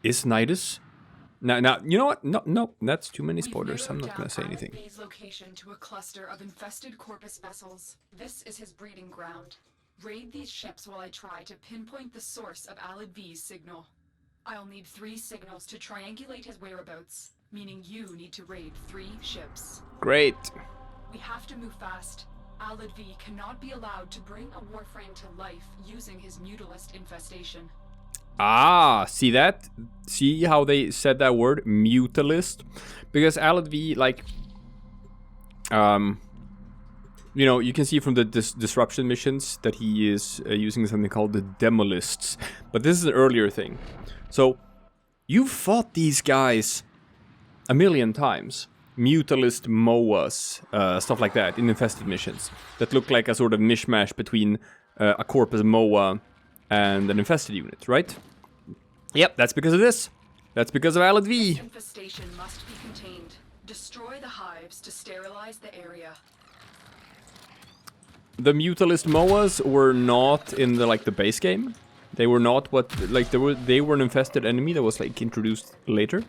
is Nidus? Now, you know what? No, that's too many spoilers. I'm not gonna say anything. V's location to a cluster of infested Corpus vessels. This is his breeding ground. Raid these ships while I try to pinpoint the source of Alad V's signal. I'll need 3 signals to triangulate his whereabouts, meaning you need to raid 3 ships. Great. We have to move fast. Alad V cannot be allowed to bring a Warframe to life using his mutalist infestation. Ah, see that? See how they said that word? Mutalist? Because Alad V, like... you know, you can see from the disruption missions that he is using something called the Demolists. But this is an earlier thing. So, you've fought these guys a million times. Mutalist MOAs, stuff like that, in infested missions. That look like a sort of mishmash between a Corpus MOA and an infested unit, right? Yep, that's because of this. That's because of Alad V. This infestation must be contained. Destroy the hives to sterilize the area. The Mutalist MOAs were not in the the base game. They were not what they were an infested enemy that was introduced later,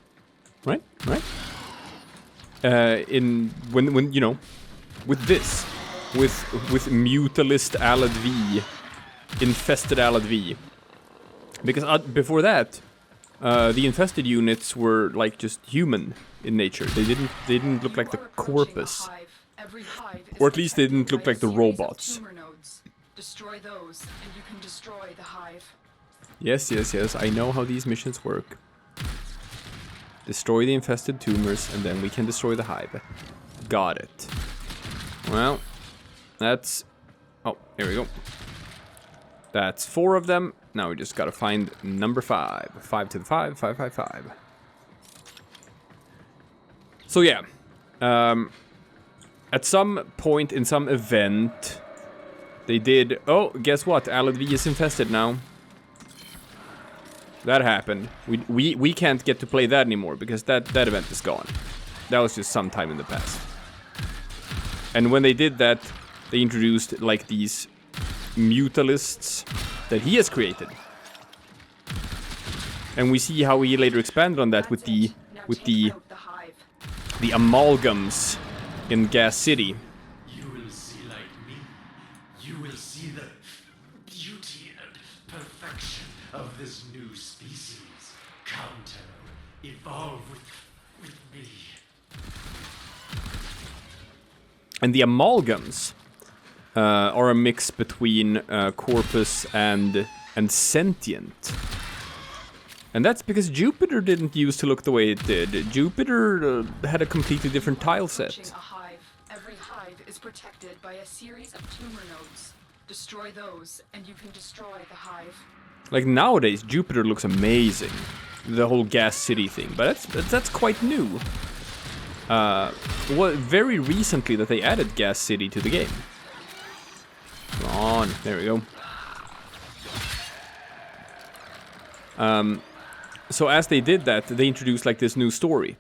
right? Right. When you know, with this, with Mutalist Alad V, Infested Alad V, because before that, the infested units were just human in nature. They didn't look like the Corpus, or at least they didn't look like the robots. Destroy those, and you can destroy the hive. Yes. I know how these missions work. Destroy the infested tumors, and then we can destroy the hive. Got it. Well, that's... Oh, here we go. That's 4 of them. Now we just gotta find number 5. 5 to the 5, 5, 5, 5. So yeah. At some point in some event, they did... Oh, guess what? Alad V is infested now. That happened. We can't get to play that anymore because that event is gone. That was just some time in the past. And when they did that, they introduced these mutalists that he has created. And we see how he later expanded on that with the amalgams in Gas City. You will see like me. You will see the beauty and perfection of this new species. Come, Tenno, evolve with me. And the amalgams are a mix between Corpus and sentient. And that's because Jupiter didn't used to look the way it did. Jupiter had a completely different tile set. Every hive is protected by a series of tumor nodes. Destroy those, and you can destroy the hive. Nowadays, Jupiter looks amazing. The whole Gas City thing, but that's quite new. Very recently that they added Gas City to the game. Come on, there we go. So as they did that, they introduced this new story.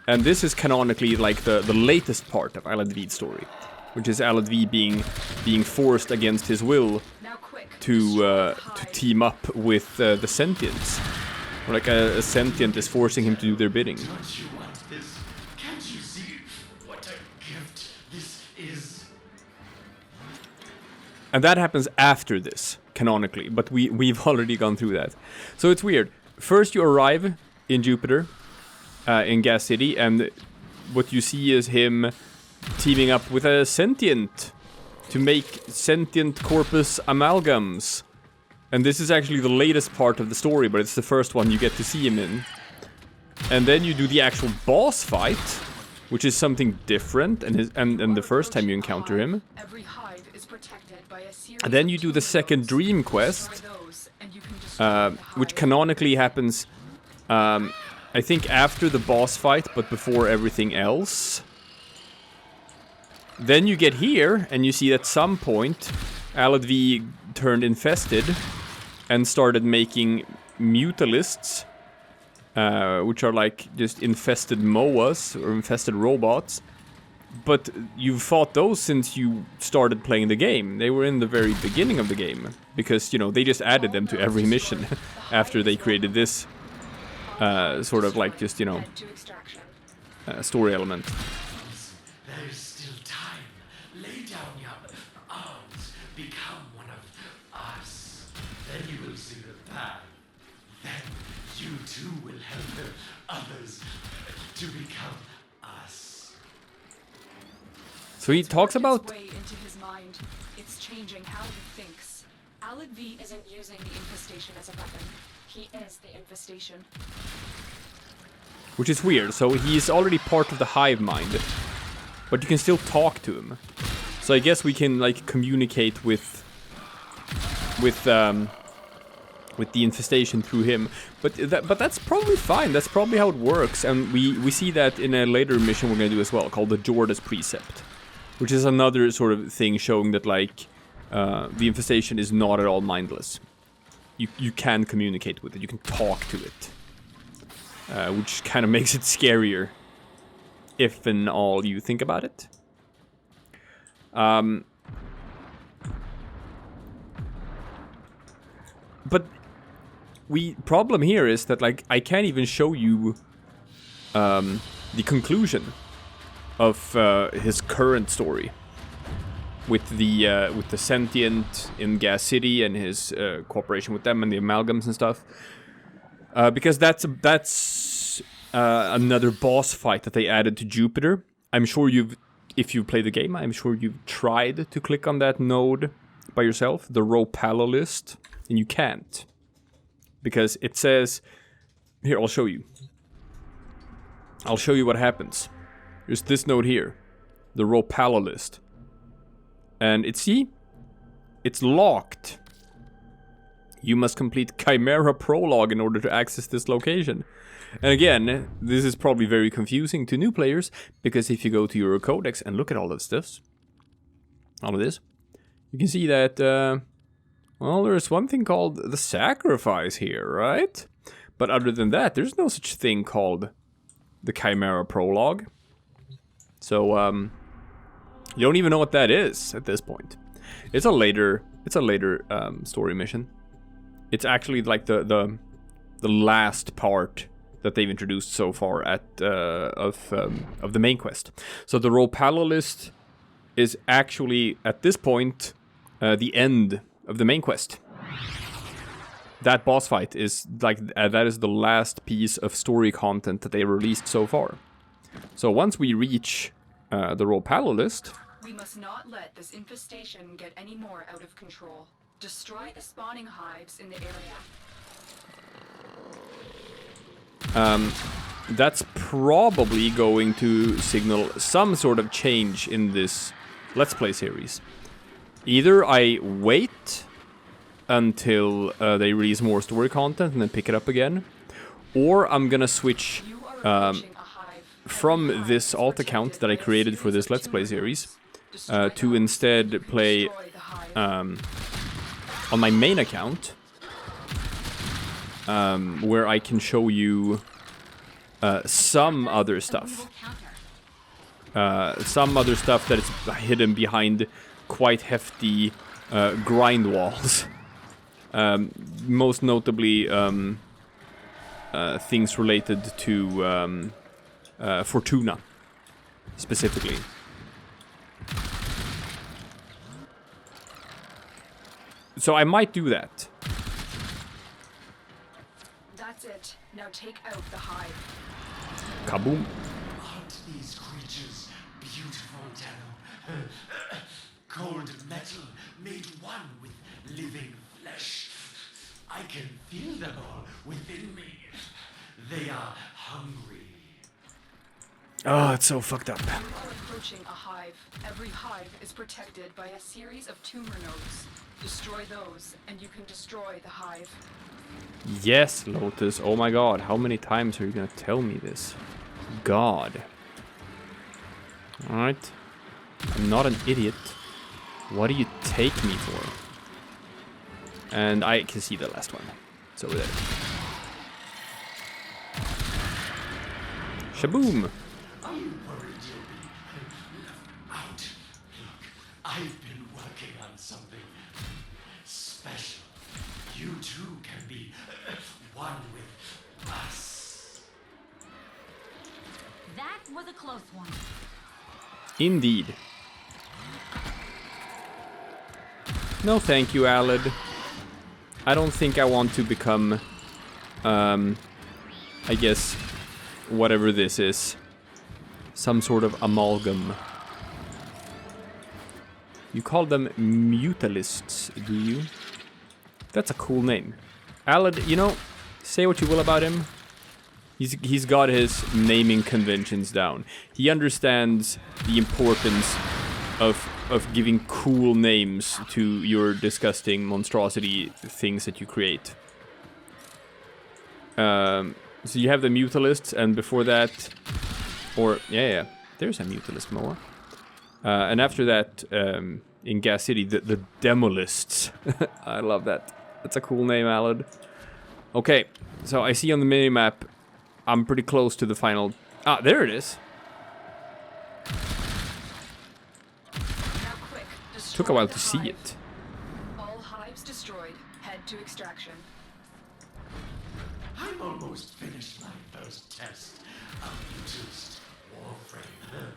And this is canonically the latest part of Alad V's story. Which is Alad V being forced against his will to team up with the sentients. Or a sentient is forcing him to do their bidding. Don't you want this? Can't you see what a gift this is? And that happens after this, canonically, but we've already gone through that. So it's weird. First you arrive in Jupiter, in Gas City, and what you see is him teaming up with a sentient to make sentient Corpus amalgams. And this is actually the latest part of the story, but it's the first one you get to see him in. And then you do the actual boss fight, which is something different, and the first time you encounter him. And then you do the second dream quest, which canonically happens, I think after the boss fight, but before everything else. Then you get here, and you see at some point, Alad V turned infested, and started making mutalists, which are just infested MOAs, or infested robots. But you've fought those since you started playing the game. They were in the very beginning of the game. Because, they just added them to every mission after they created this sort of like just, you know, Head to extraction. story element. There is still time. Lay down your arms. Become one of us. Then you will see the path. Then you too will help the others to become us. So he talks Worked about its way into his mind. It's changing how he thinks. Alad V isn't using the infestation as a weapon. He is the infestation. which is weird. So he's already part of the hive mind, but you can still talk to him. So I guess we can like communicate with the infestation through him. But that's probably fine. That's probably how it works. And we see that in a later mission we're gonna do as well, called the Jordas Precept, which is another sort of thing showing that like the infestation is not at all mindless. You can communicate with it. You can talk to it. Which kind of makes it scarier, if and all you think about it. But problem here is that like I can't even show you the conclusion of his current story with the sentient in Gas City and his cooperation with them and the amalgams and stuff. Because that's another boss fight that they added to Jupiter. I'm sure if you've played the game, I'm sure you've tried to click on that node by yourself, the Ropala list, and you can't. Because it says, here, I'll show you. I'll show you what happens. There's this node here, the Ropala list. And it's locked. You must complete Chimera Prologue in order to access this location. And again, this is probably very confusing to new players, because if you go to your codex and look at all of this, you can see that, well, there's one thing called the sacrifice here, right? But other than that, there's no such thing called the Chimera Prologue. So, you don't even know what that is at this point. It's a later story mission. It's actually like the last part that they've introduced so far of the main quest. So the Ropala list is actually at this point the end of the main quest. That boss fight is like that is the last piece of story content that they released so far. So once we reach the Ropala list, We must not let this infestation get any more out of control. Destroy the spawning hives in the area. that's probably going to signal some sort of change in this Let's Play series. Either I wait until they release more story content and then pick it up again, or I'm gonna switch You are approaching a hive. from this alt account that I created for this Let's Play series to instead play Destroy the hive. on my main account, where I can show you some other stuff. Some other stuff that is hidden behind quite hefty grind walls. Most notably, things related to Fortuna, specifically. So I might do that. That's it. Now take out the hive. Kaboom. Aren't these creatures beautiful, Tenno? Cold metal made one with living flesh. I can feel them all within me. They are hungry. Oh, it's so fucked up. You are approaching a hive. Every hive is protected by a series of tumor nodes. Destroy those, and you can destroy the hive. Yes, Lotus. Oh my god, how many times are you gonna tell me this? God. Alright. I'm not an idiot. What do you take me for? And I can see the last one. It's over there. Shaboom! Are you worried you'll be left out? Look, I've been working on something special. You too can be one with us. was a close one. Indeed. No thank you, Alad. I don't think I want to become, I guess, whatever this is. Some sort of amalgam. You call them mutalists, do you? That's a cool name. Alad, you know, say what you will about him. He's got his naming conventions down. He understands the importance of giving cool names to your disgusting monstrosity things that you create. So you have the mutalists, and before that, or yeah, there's a mutalist Moa. And after that, in Gas City, the demolists. I love that. That's a cool name, Alad. Okay, so I see on the minimap, I'm pretty close to the final. Ah, there it is. Now quick, Took a while destroy to the see hive. it. All hives destroyed. Head to extraction. I'm almost finished my first test of Mutalist Warframe.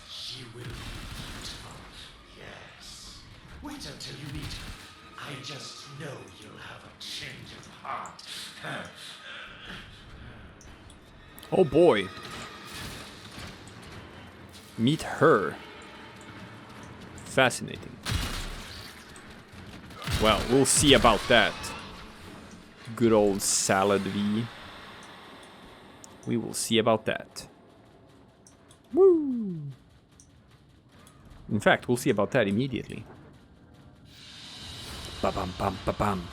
She will be beautiful, yes. Wait until you meet her. I just know you'll have a change of heart. Oh boy. Meet her. Fascinating. Well, we'll see about that. Good old Salad V. We will see about that. Woo! In fact, we'll see about that immediately. Ba-bam, bam, ba-bam.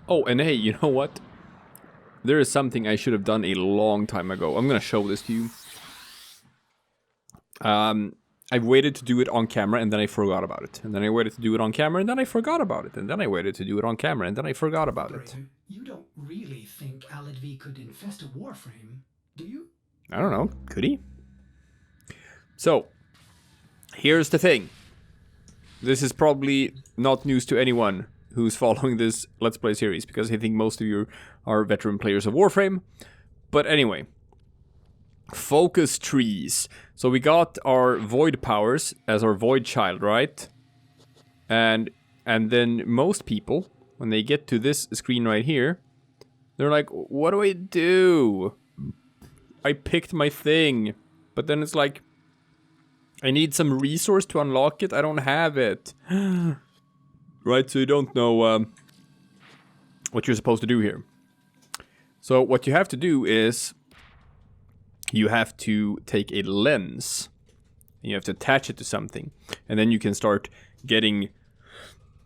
Oh, and hey, you know what? There is something I should have done a long time ago. I'm gonna show this to you. I waited to do it on camera and then I forgot about it. And then I waited to do it on camera and then I forgot about it. And then I waited to do it on camera and then I forgot about it. Operator, you don't really think Alad V could infest a Warframe, do you? I don't know. Could he? So, here's the thing. This is probably not news to anyone who's following this Let's Play series, because I think most of you are veteran players of Warframe. But anyway, focus trees. So we got our void powers as our void child, right? And then most people, when they get to this screen right here, they're like, what do I do? I picked my thing, but then it's like, I need some resource to unlock it. I don't have it. Right, so you don't know what you're supposed to do here. So what you have to do is you have to take a lens and you have to attach it to something, and then you can start getting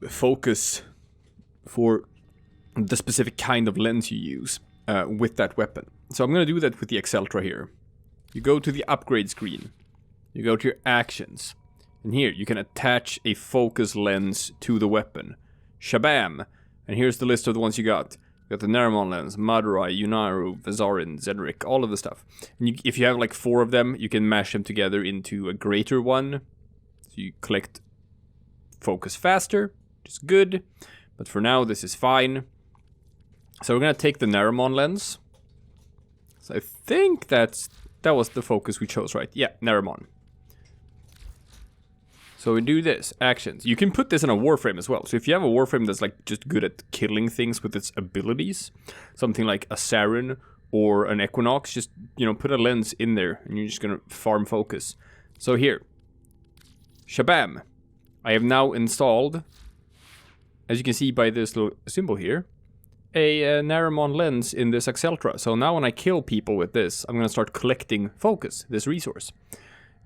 focus for the specific kind of lens you use with that weapon. So I'm going to do that with the Acceltra here. You go to the upgrade screen. You go to your actions. And here, you can attach a focus lens to the weapon. Shabam! And here's the list of the ones you got. You got the Naramon lens, Madurai, Yunaru, Vazarin, Zedric, all of the stuff. And if you have like 4 of them, you can mash them together into a greater one. So you collect focus faster, which is good. But for now, this is fine. So we're going to take the Naramon lens. So I think that was the focus we chose, right? Yeah, Naramon. So we do this, actions. You can put this in a Warframe as well. So if you have a Warframe that's like just good at killing things with its abilities, something like a Saren or an Equinox, just, you know, put a lens in there and you're just gonna farm focus. So here, shabam. I have now installed, as you can see by this little symbol here, a Naramon lens in this Acceltra. So now when I kill people with this, I'm gonna start collecting focus, this resource.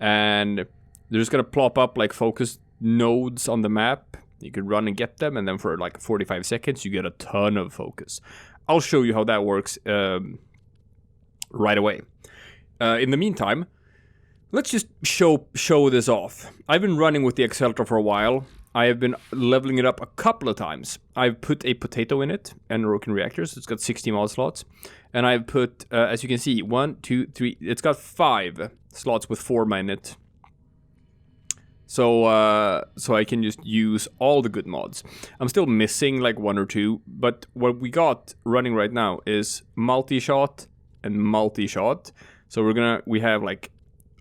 And they're just gonna plop up like focus nodes on the map. You can run and get them, and then for like 45 seconds, you get a ton of focus. I'll show you how that works right away. In the meantime, let's just show this off. I've been running with the Acceltra for a while. I have been leveling it up a couple of times. I've put a potato in it and Roken reactors. It's got 60 mod slots. And I've put, as you can see, 1, 2, 3. It's got 5 slots with 4 in it. So so I can just use all the good mods. I'm still missing like 1 or 2, but what we got running right now is multi-shot and multi-shot. So we have like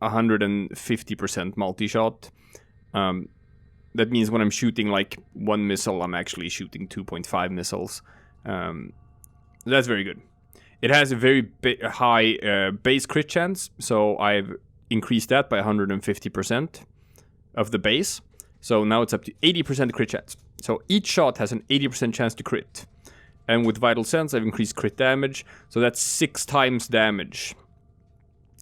150% multi-shot. That means when I'm shooting like 1 missile, I'm actually shooting 2.5 missiles. That's very good. It has a very high base crit chance, so I've increased that by 150% of the base. So now it's up to 80% crit chance. So each shot has an 80% chance to crit. And with Vital Sense, I've increased crit damage, so that's 6 times damage.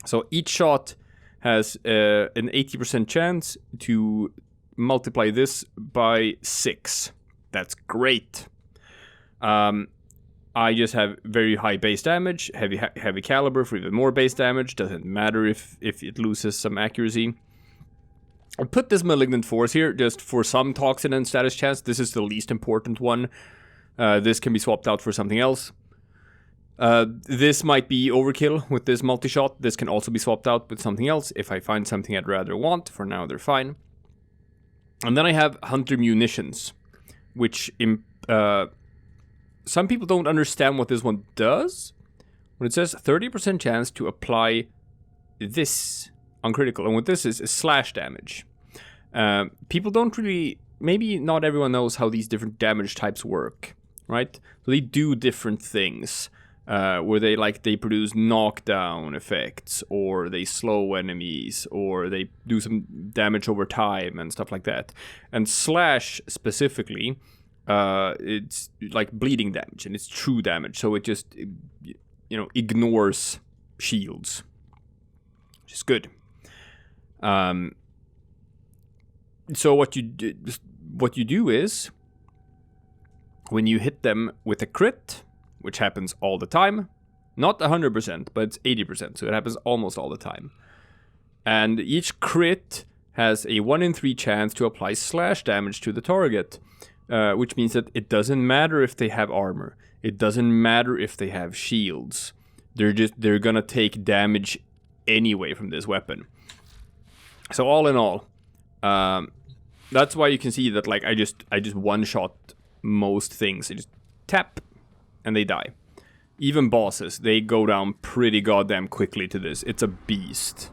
So each shot has an 80% chance to multiply this by 6. That's great. I just have very high base damage, heavy caliber for even more base damage. Doesn't matter if it loses some accuracy. I put this Malignant Force here just for some toxin and status chance. This is the least important one. This can be swapped out for something else. This might be overkill with this multi-shot. This can also be swapped out with something else if I find something I'd rather want. For now, they're fine. And then I have Hunter Munitions, which some people don't understand what this one does. When it says 30% chance to apply this on critical, and what this is slash damage. People don't really, maybe not everyone knows how these different damage types work, right? So they do different things, where they produce knockdown effects, or they slow enemies, or they do some damage over time and stuff like that. And slash specifically, it's like bleeding damage, and it's true damage, so it just ignores shields, which is good. So what you do is, when you hit them with a crit, which happens all the time, not 100%, but it's 80%, so it happens almost all the time. And each crit has a 1 in 3 chance to apply slash damage to the target, which means that it doesn't matter if they have armor. It doesn't matter if they have shields. They're gonna take damage anyway from this weapon. So all in all, that's why you can see that like I just one-shot most things. I just tap and they die. Even bosses, they go down pretty goddamn quickly to this. It's a beast.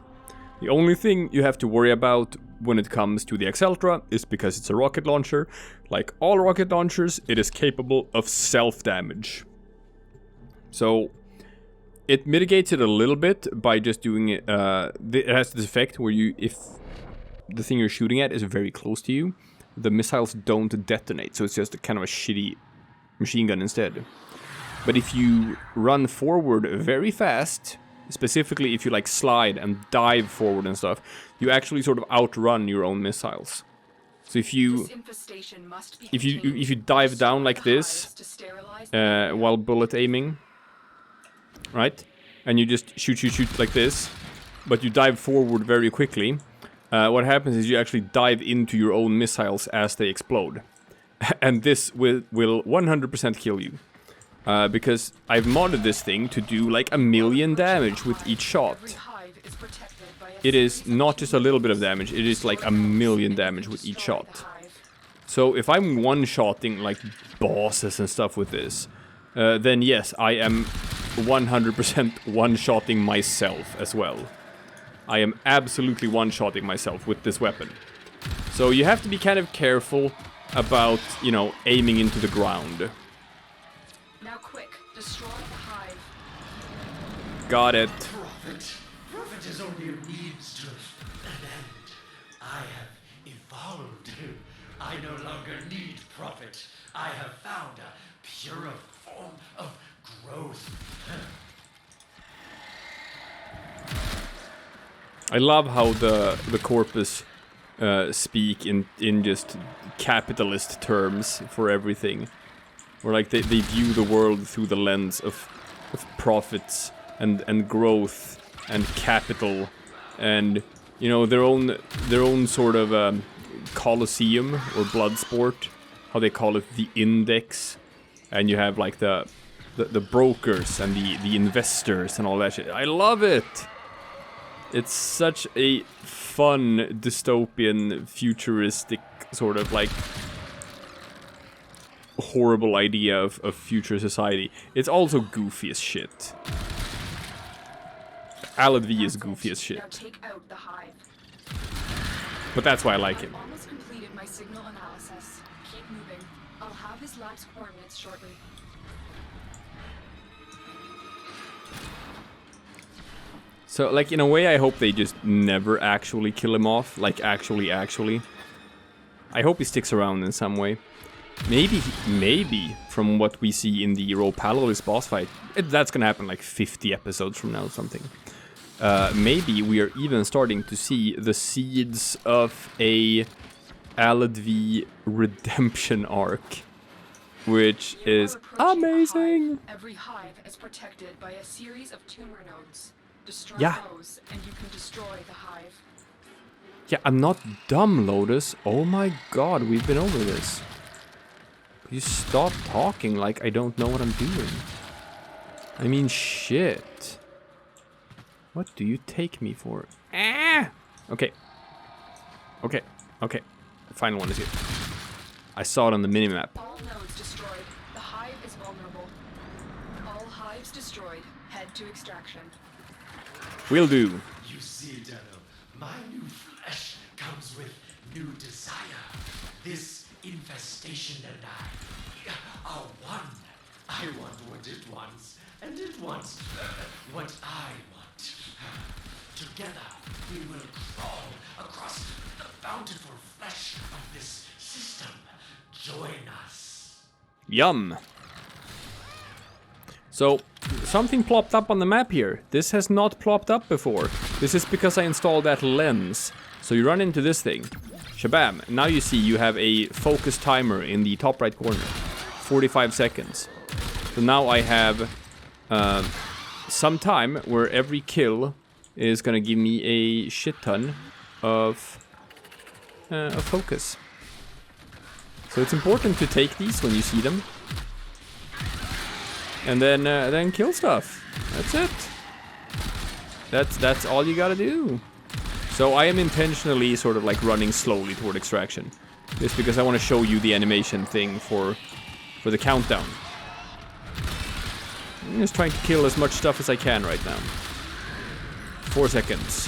The only thing you have to worry about when it comes to the Acceltra is because it's a rocket launcher. Like all rocket launchers, it is capable of self-damage. So it mitigates it a little bit by just doing it. It has this effect where if the thing you're shooting at is very close to you, the missiles don't detonate. So it's just a kind of a shitty machine gun instead. But if you run forward very fast, specifically if you like slide and dive forward and stuff, you actually sort of outrun your own missiles. So if you dive down like this while bullet aiming, right, and you just shoot like this, but you dive forward very quickly, what happens is you actually dive into your own missiles as they explode. And this will 100% kill you. Because I've modded this thing to do like 1,000,000 damage with each shot. It is not just a little bit of damage, it is like 1,000,000 damage with each shot. So if I'm one-shotting like bosses and stuff with this, then yes, I am 100% one-shotting myself as well. I am absolutely one-shotting myself with this weapon. So you have to be kind of careful about, aiming into the ground. Now quick, destroy the hive. Got it. Profit is only a means to an end. I have evolved. I no longer need profit. I have found a purer form of growth. I love how the Corpus speak in just capitalist terms for everything. Or like they view the world through the lens of profits and growth and capital and their own sort of Colosseum or blood sport, how they call it, the index, and you have like the brokers and the investors and all that shit. I love it. It's such a fun, dystopian, futuristic sort of like horrible idea of future society. It's also goofy as shit. Alad V is goofy as shit. Now take out the hive. But that's why I like him. I've almost completed my signal analysis. Keep moving. I'll have his lab's coordinates shortly. So, like, in a way, I hope they just never actually kill him off. Like, actually. I hope he sticks around in some way. Maybe, from what we see in the Ropalolis boss fight, that's gonna happen like 50 episodes from now or something. Maybe we are even starting to see the seeds of a Alad V redemption arc, which is amazing. Every hive is protected by a series of tumor nodes. Destroy Yeah. those, and you can destroy the hive. Yeah, I'm not dumb, Lotus. Oh my god, we've been over this. Could you stop talking like I don't know what I'm doing? I mean, shit. What do you take me for? Ah! Okay. Okay. The final one is here. I saw it on the minimap. All nodes destroyed. The hive is vulnerable. All hives destroyed. Head to extraction. Will do. You see, Tenno, my new flesh comes with new desire. This infestation and I are one. I want what it wants, and it wants what I want. Together, we will crawl across the bountiful flesh of this system. Join us. Yum. So, something plopped up on the map here. This has not plopped up before. This is because I installed that lens. So you run into this thing. Shabam. Now you see you have a focus timer in the top right corner. 45 seconds. So now I have some time where every kill is gonna give me a shit ton of focus. So it's important to take these when you see them. And then kill stuff. That's it. That's all you gotta do. So I am intentionally sort of like running slowly toward extraction. Just because I want to show you the animation thing for the countdown. I'm just trying to kill as much stuff as I can right now. 4 seconds.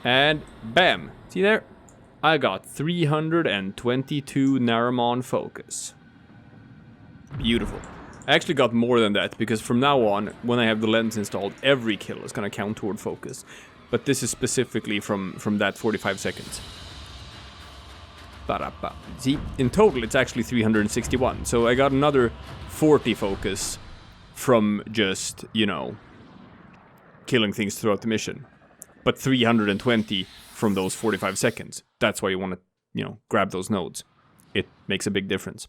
And bam! See there? I got 322 Naramon focus. Beautiful. I actually got more than that, because from now on, when I have the lens installed, every kill is gonna count toward focus. But this is specifically from that 45 seconds. Ba-da-ba. See, in total it's actually 361, so I got another 40 focus from just, you know, killing things throughout the mission. But 320 from those 45 seconds. That's why you want to, you know, grab those nodes. It makes a big difference.